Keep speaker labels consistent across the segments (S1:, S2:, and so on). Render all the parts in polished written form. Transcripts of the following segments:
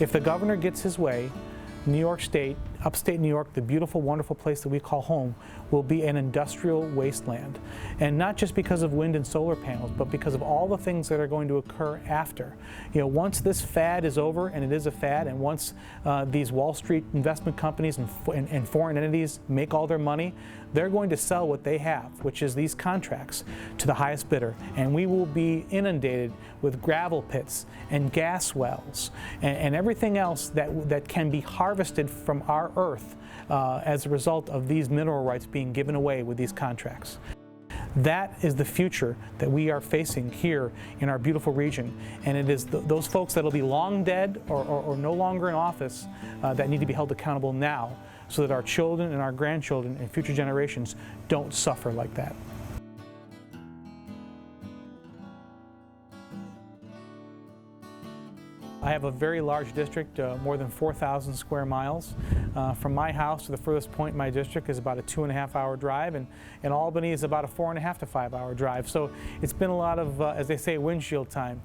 S1: If the governor gets his way, New York State, upstate New York, the beautiful, wonderful place that we call home, will be an industrial wasteland. And not just because of wind and solar panels, but because of all the things that are going to occur after. You know, once this fad is over, and it is a fad, and once these Wall Street investment companies and foreign entities make all their money, they're going to sell what they have, which is these contracts, to the highest bidder. And we will be inundated with gravel pits and gas wells and everything else that can be harvested from our earth as a result of these mineral rights being given away with these contracts. That is the future that we are facing here in our beautiful region. And it is those folks that will be long dead or no longer in office that need to be held accountable now, so that our children and our grandchildren and future generations don't suffer like that. I have a very large district, more than 4,000 square miles. From my house to the furthest point in my district is about a 2.5-hour drive, and Albany is about a 4.5 to 5-hour drive. So it's been a lot of, as they say, windshield time.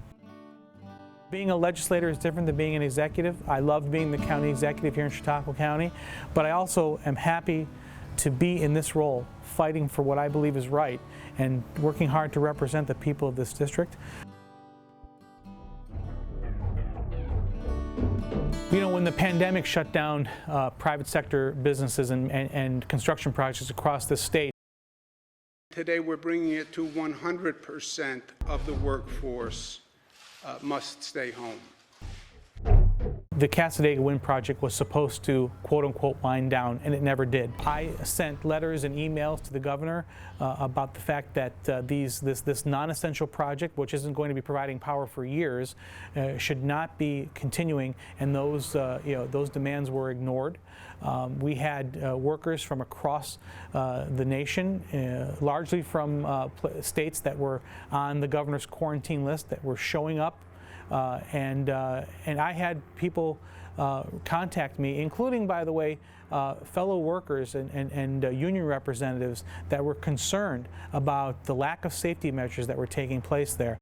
S1: Being a legislator is different than being an executive. I love being the county executive here in Chautauqua County, but I also am happy to be in this role, fighting for what I believe is right and working hard to represent the people of this district. You know, when the pandemic shut down private sector businesses and construction projects across the state,
S2: today we're bringing it to 100% of the workforce must stay home.
S1: The Cassadaga Wind project was supposed to, quote-unquote, wind down, and it never did. I sent letters and emails to the governor about the fact that this non-essential project, which isn't going to be providing power for years, should not be continuing, and those demands were ignored. We had workers from across the nation, largely from states that were on the governor's quarantine list, that were showing up. And I had people contact me, including, by the way, fellow workers and union representatives that were concerned about the lack of safety measures that were taking place there.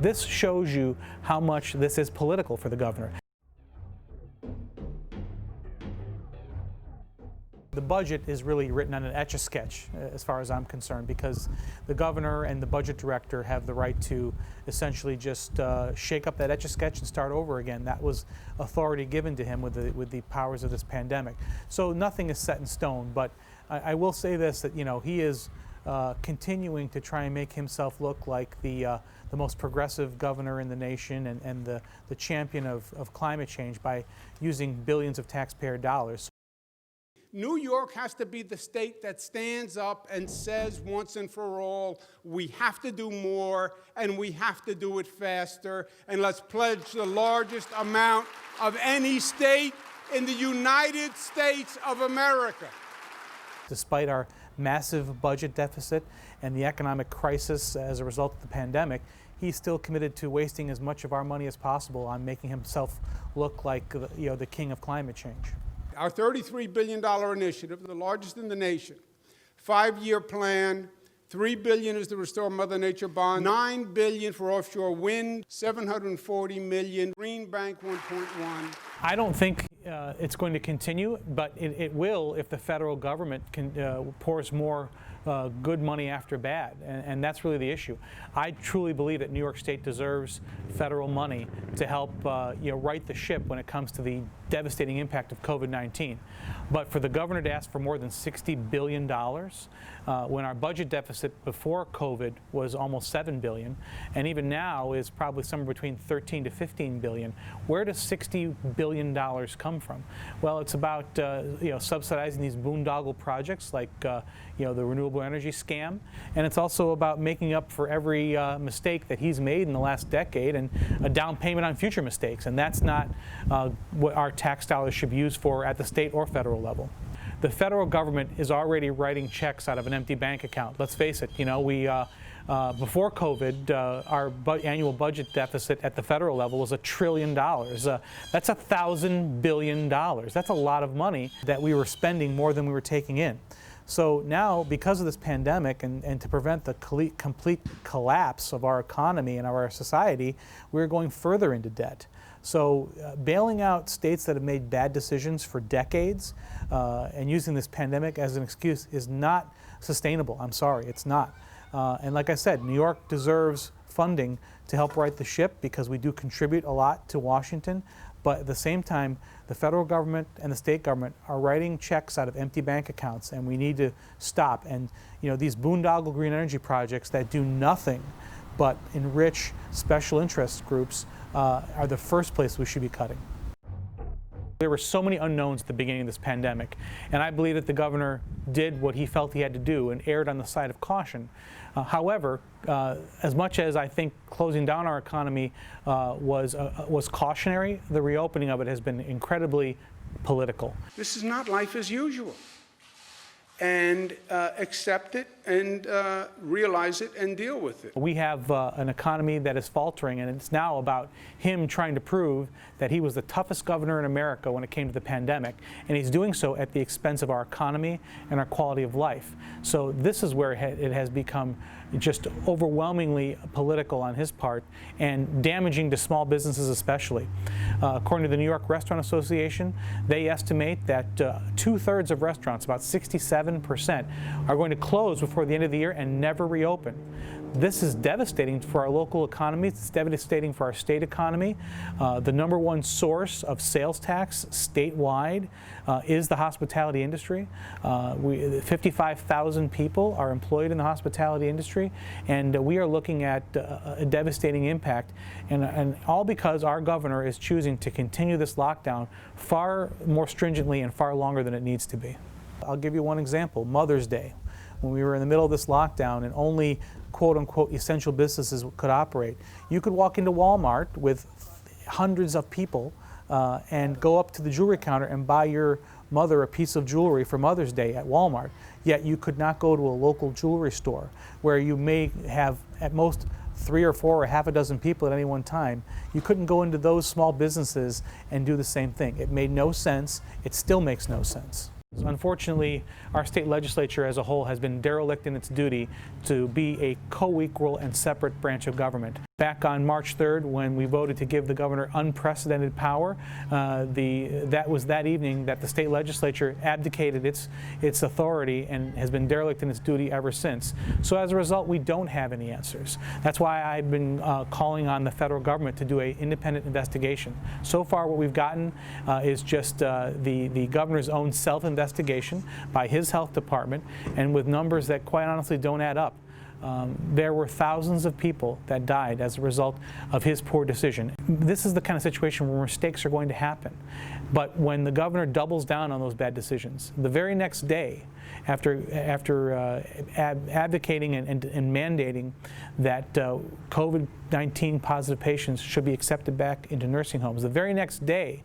S1: This shows you how much this is political for the governor. The budget is really written on an etch-a-sketch, as far as I'm concerned, because the governor and the budget director have the right to essentially just shake up that etch-a-sketch and start over again. That was authority given to him with the powers of this pandemic. So nothing is set in stone, but I will say this, that, you know, he is continuing to try and make himself look like the most progressive governor in the nation and the champion of climate change by using billions of taxpayer dollars.
S2: New York has to be the state that stands up and says once and for all, we have to do more and we have to do it faster, and let's pledge the largest amount of any state in the United States of America.
S1: Despite our massive budget deficit and the economic crisis as a result of the pandemic, he's still committed to wasting as much of our money as possible on making himself look like the king of climate change.
S2: Our $33 billion initiative, the largest in the nation, 5-year plan, $3 billion is to restore Mother Nature bond, $9 billion for offshore wind, $740 million, Green Bank 1.1.
S1: I don't think it's going to continue, but it will if the federal government pours more good money after bad, and that's really the issue. I truly believe that New York State deserves federal money to help right the ship when it comes to the devastating impact of COVID-19. But for the governor to ask for more than $60 billion, when our budget deficit before COVID was almost $7 billion, and even now is probably somewhere between $13 to $15 billion, where does $60 billion come from? Well, it's about subsidizing these boondoggle projects like the Renewable Energy scam, and it's also about making up for every mistake that he's made in the last decade and a down payment on future mistakes, and that's not what our tax dollars should be used for at the state or federal level. The federal government is already writing checks out of an empty bank account. Let's face it, before COVID, our annual budget deficit at the federal level was $1 trillion. That's $1,000 billion. That's a lot of money that we were spending more than we were taking in. So now, because of this pandemic and to prevent the complete collapse of our economy and of our society, we're going further into debt. So bailing out states that have made bad decisions for decades and using this pandemic as an excuse is not sustainable. I'm sorry, it's not. And like I said, New York deserves funding to help right the ship because we do contribute a lot to Washington. But at the same time, the federal government and the state government are writing checks out of empty bank accounts, and we need to stop. And these boondoggle green energy projects that do nothing but enrich special interest groups are the first place we should be cutting. There were so many unknowns at the beginning of this pandemic, and I believe that the governor did what he felt he had to do and erred on the side of caution. However, as much as I think closing down our economy was cautionary, the reopening of it has been incredibly political.
S2: This is not life as usual. And accept it and realize it and deal with it.
S1: We have an economy that is faltering, and it's now about him trying to prove that he was the toughest governor in America when it came to the pandemic, and he's doing so at the expense of our economy and our quality of life. So this is where it has become just overwhelmingly political on his part and damaging to small businesses especially. According to the New York Restaurant Association, they estimate that 2/3 of restaurants, about 67%, are going to close before the end of the year and never reopen. This is devastating for our local economy. It's devastating for our state economy. The #1 source of sales tax statewide is the hospitality industry. 55,000 people are employed in the hospitality industry, and we are looking at a devastating impact, and all because our governor is choosing to continue this lockdown far more stringently and far longer than it needs to be. I'll give you one example, Mother's Day. When we were in the middle of this lockdown and only quote-unquote essential businesses could operate, you could walk into Walmart with hundreds of people and go up to the jewelry counter and buy your mother a piece of jewelry for Mother's Day at Walmart, yet you could not go to a local jewelry store where you may have at most 3 or 4 or half a dozen people at any one time. You couldn't go into those small businesses and do the same thing. It made no sense. It still makes no sense. Unfortunately, our state legislature as a whole has been derelict in its duty to be a co-equal and separate branch of government. Back on March 3rd, when we voted to give the governor unprecedented power, that was that evening that the state legislature abdicated its authority and has been derelict in its duty ever since. So as a result, we don't have any answers. That's why I've been calling on the federal government to do an independent investigation. So far, what we've gotten is just the governor's own self-investigation by his health department, and with numbers that quite honestly don't add up. There were thousands of people that died as a result of his poor decision. This is the kind of situation where mistakes are going to happen. But when the governor doubles down on those bad decisions, the very next day, after advocating and mandating that COVID-19 positive patients should be accepted back into nursing homes, the very next day,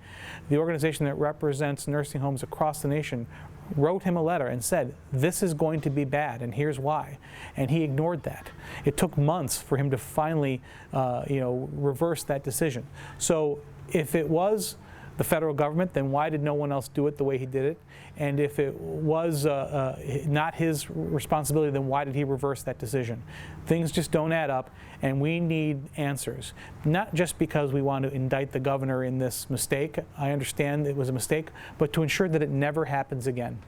S1: the organization that represents nursing homes across the nation wrote him a letter and said, this is going to be bad and here's why. And he ignored that. It took months for him to finally reverse that decision. So if it was the federal government, then why did no one else do it the way he did it? And if it was not his responsibility, then why did he reverse that decision? Things just don't add up, and we need answers. Not just because we want to indict the governor in this mistake, I understand it was a mistake, but to ensure that it never happens again.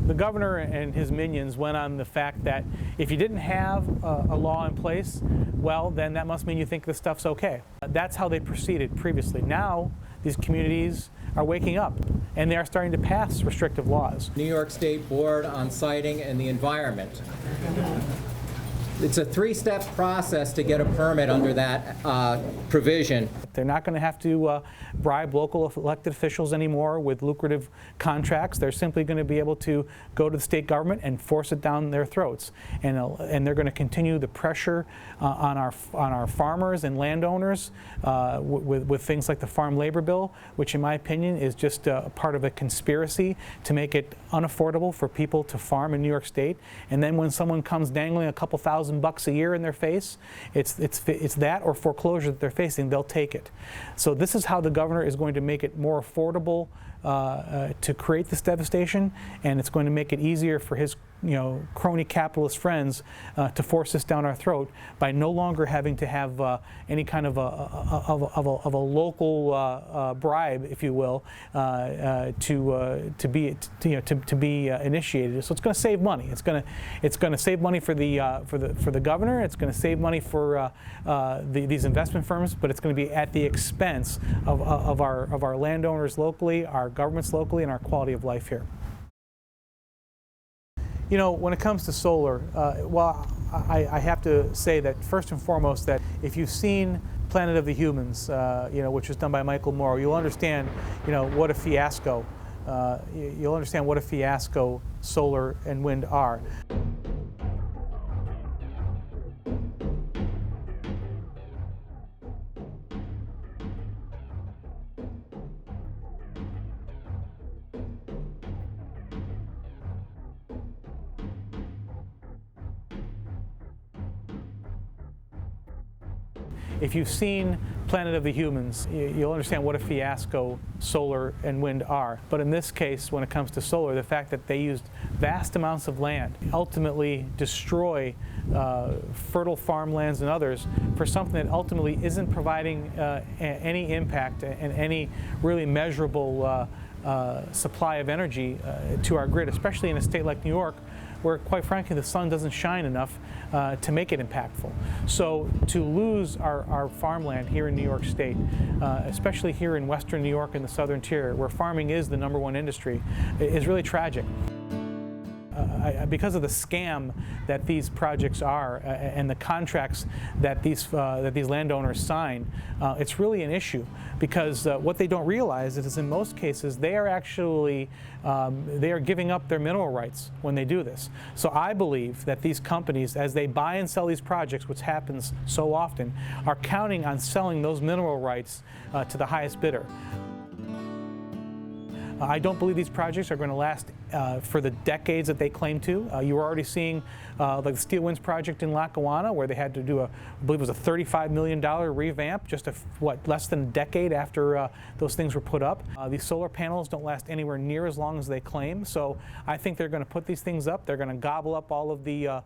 S1: The governor and his minions went on the fact that if you didn't have a law in place, well, then that must mean you think this stuff's okay. That's how they proceeded previously. Now, these communities are waking up, and they are starting to pass restrictive laws.
S3: New York State Board on Siting and the Environment. It's a 3-step process to get a permit under that provision.
S1: They're not going to have to bribe local elected officials anymore with lucrative contracts. They're simply going to be able to go to the state government and force it down their throats. And they're going to continue the pressure on our farmers and landowners with things like the Farm Labor Bill, which in my opinion is just part of a conspiracy to make it unaffordable for people to farm in New York State. And then when someone comes dangling a couple $1,000 a year in their face, it's that or foreclosure that they're facing, they'll take it. So this is how the governor is going to make it more affordable to create this devastation, and it's going to make it easier for his crony capitalist friends to force this down our throat by no longer having to have any kind of a local bribe, if you will, to be initiated. So it's going to save money. It's going to save money for the governor. It's going to save money for these investment firms, but it's going to be at the expense of our landowners locally, our governments locally, and our quality of life here. When it comes to solar, well, I have to say that first and foremost that if you've seen Planet of the Humans, which was done by Michael Moore, you'll understand, what a fiasco. You'll understand what a fiasco solar and wind are. If you've seen Planet of the Humans, you'll understand what a fiasco solar and wind are. But in this case, when it comes to solar, the fact that they used vast amounts of land, ultimately destroy fertile farmlands and others for something that ultimately isn't providing any impact and any really measurable supply of energy to our grid, especially in a state like New York, where, quite frankly, the sun doesn't shine enough to make it impactful. So to lose our farmland here in New York State, especially here in western New York and the southern interior, where farming is the #1 industry, is really tragic. Because of the scam that these projects are and the contracts that these landowners sign, it's really an issue. Because what they don't realize is in most cases they are actually giving up their mineral rights when they do this. So I believe that these companies, as they buy and sell these projects, which happens so often, are counting on selling those mineral rights to the highest bidder. I don't believe these projects are going to last for the decades that they claim to. You were already seeing like the Steel Winds project in Lackawanna, where they had to do I believe it was a $35 million revamp just less than a decade after those things were put up. These solar panels don't last anywhere near as long as they claim. So I think they're going to put these things up. They're going to gobble up all of the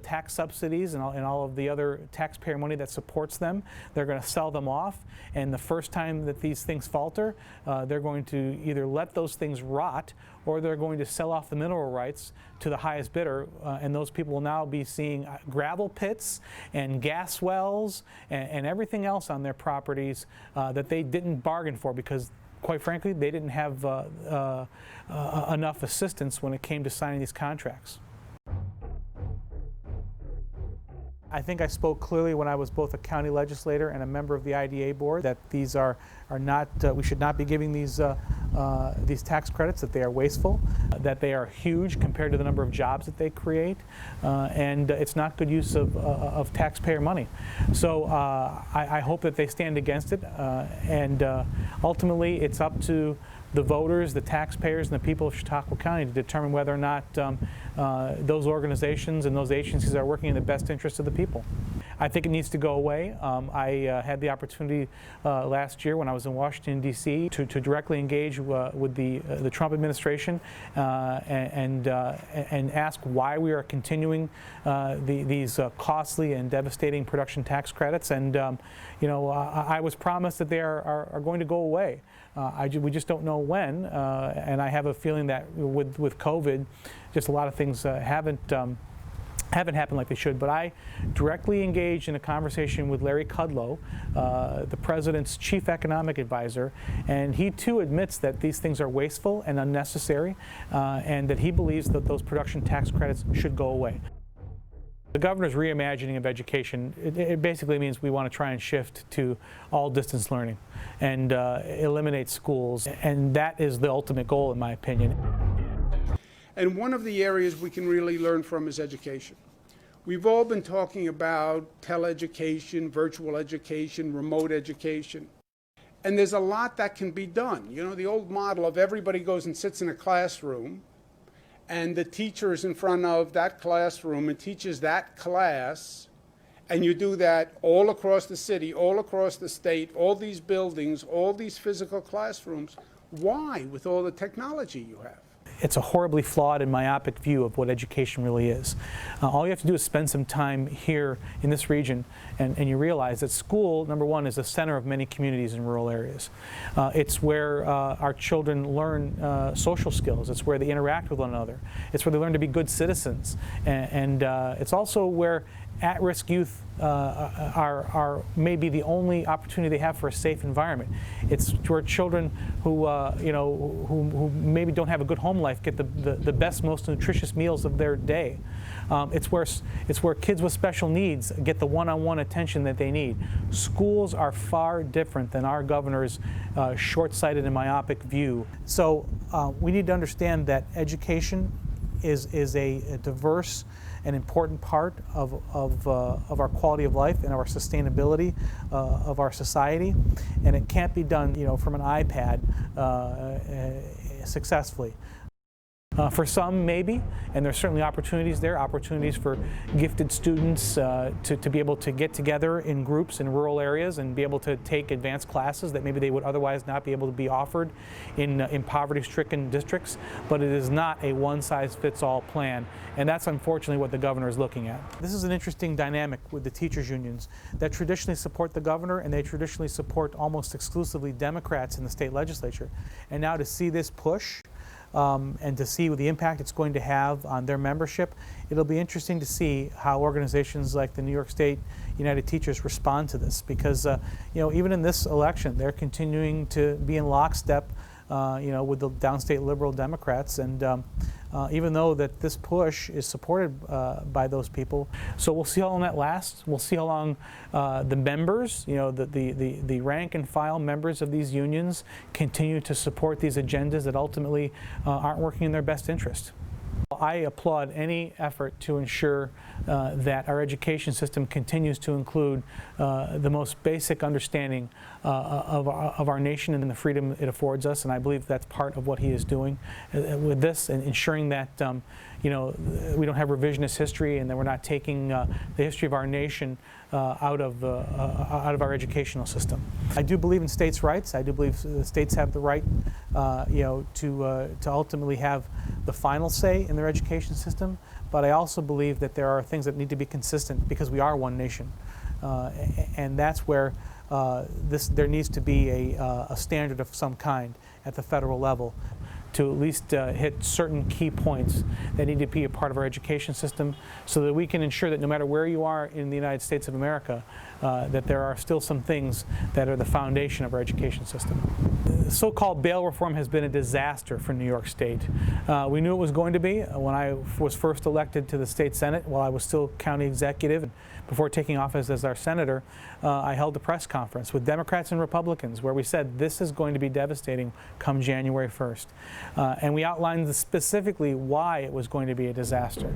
S1: tax subsidies and all of the other taxpayer money that supports them. They're going to sell them off. And the first time that these things falter, they're going to either let those things rot, or they're going to sell off the mineral rights to the highest bidder, and those people will now be seeing gravel pits and gas wells and everything else on their properties that they didn't bargain for, because quite frankly they didn't have enough assistance when it came to signing these contracts. I think I spoke clearly when I was both a county legislator and a member of the IDA board that these are not, we should not be giving these tax credits, that they are wasteful, that they are huge compared to the number of jobs that they create, and it's not good use of taxpayer money. So I hope that they stand against it, and ultimately it's up to the voters, the taxpayers, and the people of Chautauqua County to determine whether or not those organizations and those agencies are working in the best interest of the people. I think it needs to go away. I had the opportunity last year when I was in Washington, D.C. to directly engage with the Trump administration and ask why we are continuing these costly and devastating production tax credits. And I was promised that they are going to go away. We just don't know when, and I have a feeling that with COVID, just a lot of things haven't happened like they should. But I directly engaged in a conversation with Larry Kudlow, the president's chief economic advisor, and he too admits that these things are wasteful and unnecessary, and that he believes that those production tax credits should go away. The governor's reimagining of education, it basically means we want to try and shift to all distance learning and eliminate schools, and that is the ultimate goal, in my opinion.
S2: And one of the areas we can really learn from is education. We've all been talking about teleeducation, virtual education, remote education. And there's a lot that can be done. You know, the old model of everybody goes and sits in a classroom, and the teacher is in front of that classroom and teaches that class, and you do that all across the city, all across the state, all these buildings, all these physical classrooms. Why, with all the technology you have?
S1: it's a horribly flawed and myopic view of what education really is. All you have to do is spend some time here in this region, and you realize that school, number one, is the center of many communities in rural areas. It's where our children learn social skills. It's where they interact with one another. It's where they learn to be good citizens. And it's also where at-risk youth are maybe the only opportunity they have for a safe environment. It's where children who who maybe don't have a good home life get the best, most nutritious meals of their day. It's where kids with special needs get the one-on-one attention that they need. Schools are far different than our governor's short-sighted and myopic view. So we need to understand that education is a diverse and important part of our quality of life and our sustainability of our society, and it can't be done, from an iPad successfully. For some, maybe, and there's certainly opportunities there, opportunities for gifted students to be able to get together in groups in rural areas and be able to take advanced classes that maybe they would otherwise not be able to be offered in poverty-stricken districts, but it is not a one-size-fits-all plan, and that's unfortunately what the governor is looking at. This is an interesting dynamic with the teachers' unions that traditionally support the governor, and they traditionally support almost exclusively Democrats in the state legislature, and now to see this push and to see the impact it's going to have on their membership, it'll be interesting to see how organizations like the New York State United Teachers respond to this, because even in this election, they're continuing to be in lockstep with the downstate liberal Democrats, and even though that this push is supported by those people. So we'll see how long that lasts. We'll see how long the members, the rank and file members of these unions continue to support these agendas that ultimately aren't working in their best interest. I applaud any effort to ensure that our education system continues to include the most basic understanding of our nation and the freedom it affords us, and I believe that's part of what he is doing with this, and ensuring that we don't have revisionist history, and that we're not taking the history of our nation out of our educational system. I do believe in states' rights. I do believe the states have the right, to ultimately have the final say in their education system. But I also believe that there are things that need to be consistent because we are one nation, and that's where there needs to be a standard of some kind at the federal level to at least hit certain key points that need to be a part of our education system, so that we can ensure that no matter where you are in the United States of America, that there are still some things that are the foundation of our education system. So-called bail reform has been a disaster for New York State. We knew it was going to be. When I was first elected to the state Senate, while I was still county executive, before taking office as our senator, I held a press conference with Democrats and Republicans where we said this is going to be devastating come January 1st. And we outlined specifically why it was going to be a disaster.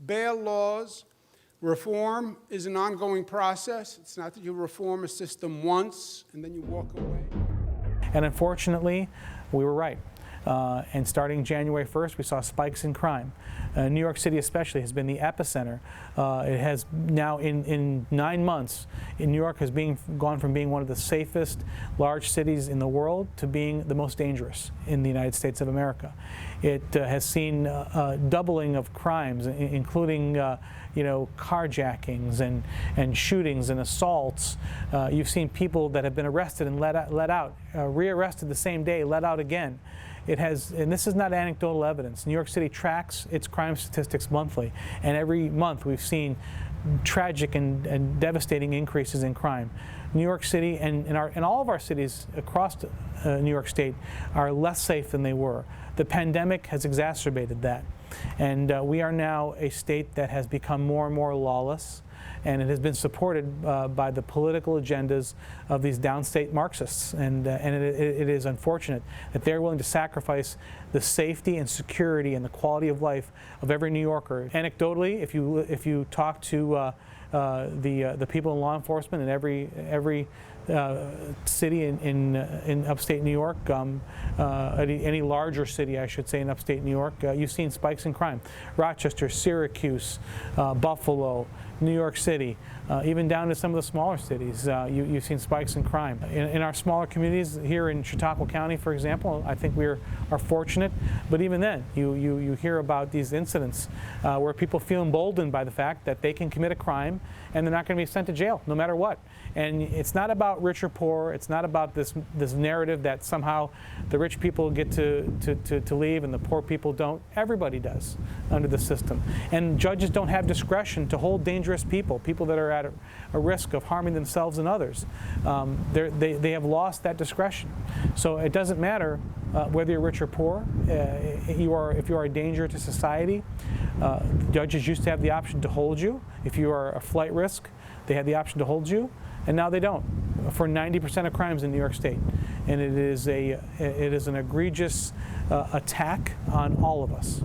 S2: Bail laws, reform is an ongoing process. It's not that you reform a system once and then you walk away.
S1: And unfortunately, we were right. And starting January 1st, we saw spikes in crime. New York City especially has been the epicenter. It has now, in 9 months, New York has gone from being one of the safest large cities in the world to being the most dangerous in the United States of America. It has seen doubling of crimes, including carjackings and shootings and assaults. You've seen people that have been arrested and let out, rearrested the same day, let out again. It has, and this is not anecdotal evidence. New York City tracks its crime statistics monthly, and every month we've seen tragic and devastating increases in crime. New York City and all of our cities across New York State are less safe than they were. The pandemic has exacerbated that, and we are now a state that has become more and more lawless, and it has been supported by the political agendas of these downstate Marxists, and it is unfortunate that they're willing to sacrifice the safety and security and the quality of life of every New Yorker. Anecdotally, if you talk to the people in law enforcement in every city in upstate New York, any larger city, I should say, in upstate New York, you've seen spikes in crime. Rochester, Syracuse, Buffalo, New York City, even down to some of the smaller cities, you've seen spikes in crime. In our smaller communities here in Chautauqua County, for example, I think we are fortunate, but even then, you hear about these incidents where people feel emboldened by the fact that they can commit a crime and they're not going to be sent to jail, no matter what. And it's not about rich or poor. It's not about this narrative that somehow the rich people get to leave and the poor people don't. Everybody does under the system. And judges don't have discretion to hold dangerous people that are at a risk of harming themselves and others. They have lost that discretion. So it doesn't matter whether you're rich or poor. If you are a danger to society, judges used to have the option to hold you. If you are a flight risk, they had the option to hold you. And now they don't, for 90% of crimes in New York State. And it is an egregious attack on all of us.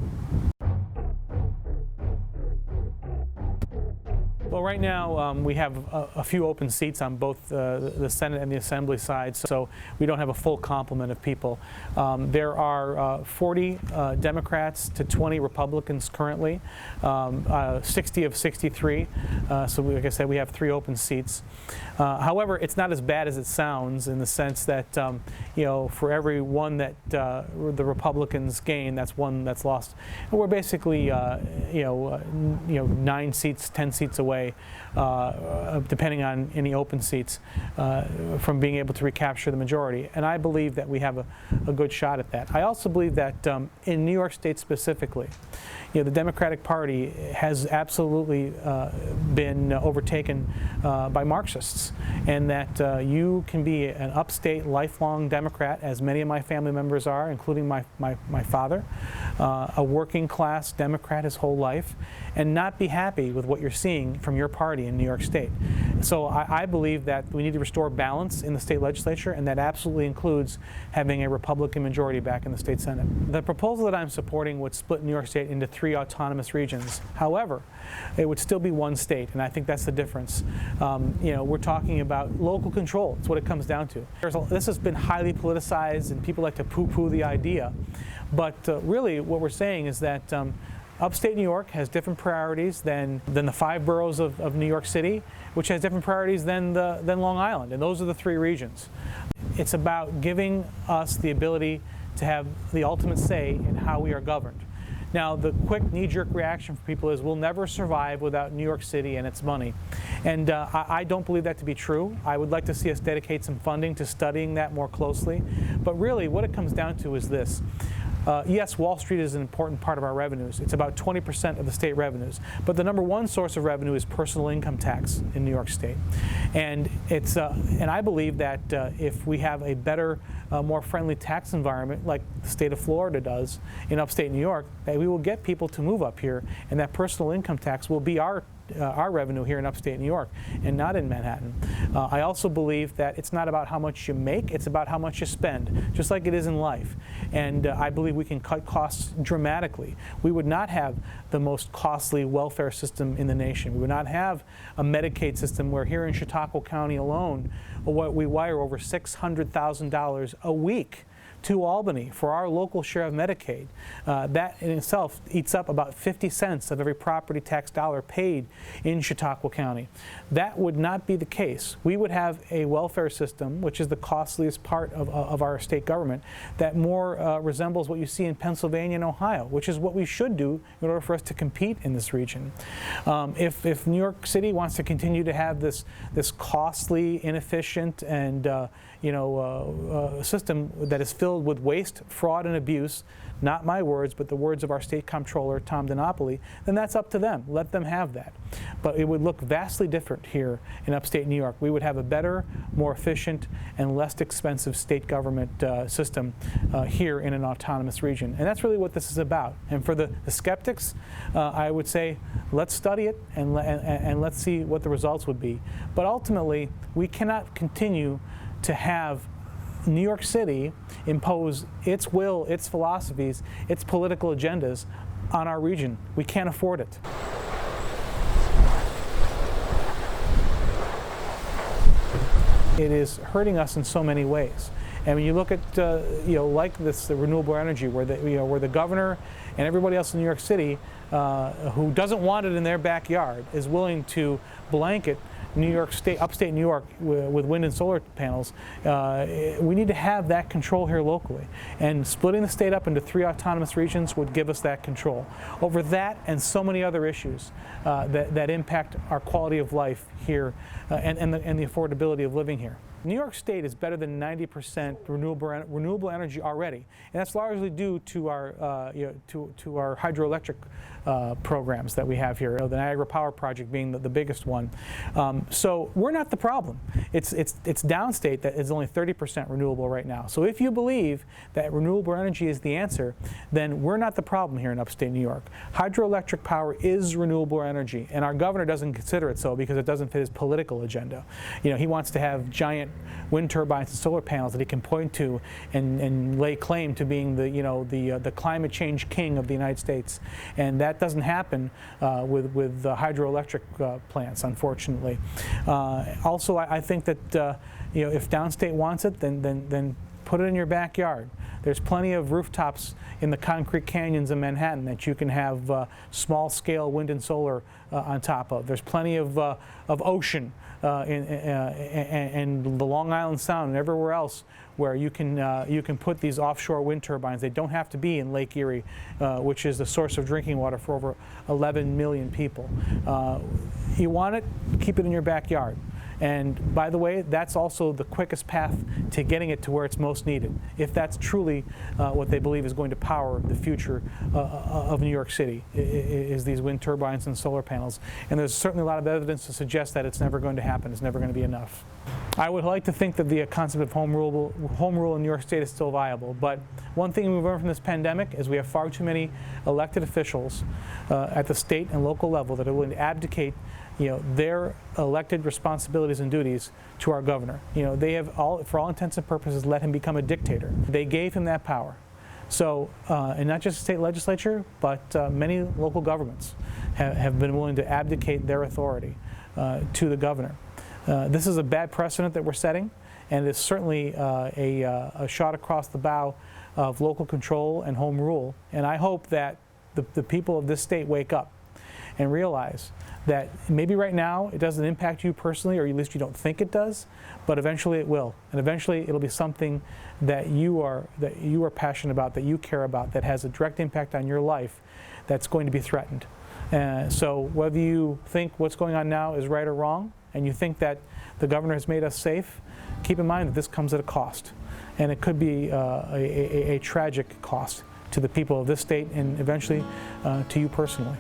S1: Well, right now we have a few open seats on both the Senate and the Assembly side, so we don't have a full complement of people. There are 40 Democrats to 20 Republicans currently, 60 of 63. So like I said, we have 3 open seats. However, it's not as bad as it sounds in the sense that for every one that the Republicans gain, that's one that's lost. And we're basically 9 seats, 10 seats away, depending on any open seats, from being able to recapture the majority. And I believe that we have a good shot at that. I also believe that in New York State specifically, the Democratic Party has absolutely been overtaken by Marxists, and that you can be an upstate lifelong Democrat, as many of my family members are, including my father, a working class Democrat his whole life, and not be happy with what you're seeing from your party in New York State. So I believe that we need to restore balance in the state legislature, and that absolutely includes having a Republican majority back in the state Senate. The proposal that I'm supporting would split New York State into 3 autonomous regions. However, it would still be one state, and I think that's the difference. We're talking about local control. That's what it comes down to. This has been highly politicized, and people like to poo-poo the idea. But really, what we're saying is that upstate New York has different priorities than the 5 boroughs of New York City, which has different priorities than Long Island, and those are the 3 regions. It's about giving us the ability to have the ultimate say in how we are governed. Now, the quick knee-jerk reaction for people is we'll never survive without New York City and its money. And I don't believe that to be true. I would like to see us dedicate some funding to studying that more closely. But really, what it comes down to is this. Yes, Wall Street is an important part of our revenues. It's about 20% of the state revenues. But the number 1 source of revenue is personal income tax in New York State. And I believe that if we have a better, more friendly tax environment like the state of Florida does in upstate New York, that we will get people to move up here, and that personal income tax will be our revenue here in upstate New York and not in Manhattan. I also believe that it's not about how much you make, it's about how much you spend, just like it is in life. And I believe we can cut costs dramatically. We would not have the most costly welfare system in the nation. We would not have a Medicaid system where here in Chautauqua County alone, we wire over $600,000 a week to Albany for our local share of Medicaid. That in itself eats up about 50 cents of every property tax dollar paid in Chautauqua County. That would not be the case. We would have a welfare system, which is the costliest part of our state government, that more resembles what you see in Pennsylvania and Ohio, which is what we should do in order for us to compete in this region. If New York City wants to continue to have this costly, inefficient, and system that is filled with waste, fraud, and abuse, not my words, but the words of our state comptroller, Tom DiNapoli, then that's up to them. Let them have that. But it would look vastly different here in upstate New York. We would have a better, more efficient, and less expensive state government system here in an autonomous region. And that's really what this is about. And for the skeptics, I would say, let's study it and let's see what the results would be. But ultimately, we cannot continue to have New York City impose its will, its philosophies, its political agendas on our region. We can't afford it. It is hurting us in so many ways. And when you look at, like this, the renewable energy, where the governor and everybody else in New York City who doesn't want it in their backyard is willing to blanket New York State, upstate New York, with wind and solar panels, we need to have that control here locally. And splitting the state up into 3 autonomous regions would give us that control over that and so many other issues that impact our quality of life here and the affordability of living here. New York State is better than 90% renewable energy already, and that's largely due to our to our hydroelectric programs that we have here. The Niagara Power Project being the biggest one. So we're not the problem. It's downstate that is only 30% renewable right now. So if you believe that renewable energy is the answer, then we're not the problem here in upstate New York. Hydroelectric power is renewable energy, and our governor doesn't consider it so because it doesn't fit his political agenda. He wants to have giant wind turbines and solar panels that he can point to and lay claim to being the climate change king of the United States, and that doesn't happen with hydroelectric plants, unfortunately. Also, I think that if downstate wants it, then put it in your backyard. There's plenty of rooftops in the concrete canyons of Manhattan that you can have small-scale wind and solar on top of. There's plenty of ocean in the Long Island Sound and everywhere else where you can put these offshore wind turbines. They don't have to be in Lake Erie, which is the source of drinking water for over 11 million people. You want it, keep it in your backyard. And by the way, that's also the quickest path to getting it to where it's most needed, if that's truly what they believe is going to power the future of New York City, is these wind turbines and solar panels. And there's certainly a lot of evidence to suggest that it's never going to happen. It's never going to be enough. I would like to think that the concept of home rule in New York State is still viable. But one thing we've learned from this pandemic is we have far too many elected officials at the state and local level that are willing to abdicate their elected responsibilities and duties to our governor. They have, for all intents and purposes, let him become a dictator. They gave him that power. So, and not just the state legislature, but many local governments have been willing to abdicate their authority to the governor. This is a bad precedent that we're setting, and it's certainly a shot across the bow of local control and home rule. And I hope that the people of this state wake up and realize that maybe right now it doesn't impact you personally, or at least you don't think it does, but eventually it will. And eventually it'll be something that you are passionate about, that you care about, that has a direct impact on your life that's going to be threatened. So whether you think what's going on now is right or wrong, and you think that the governor has made us safe, keep in mind that this comes at a cost. And it could be a tragic cost to the people of this state and eventually to you personally.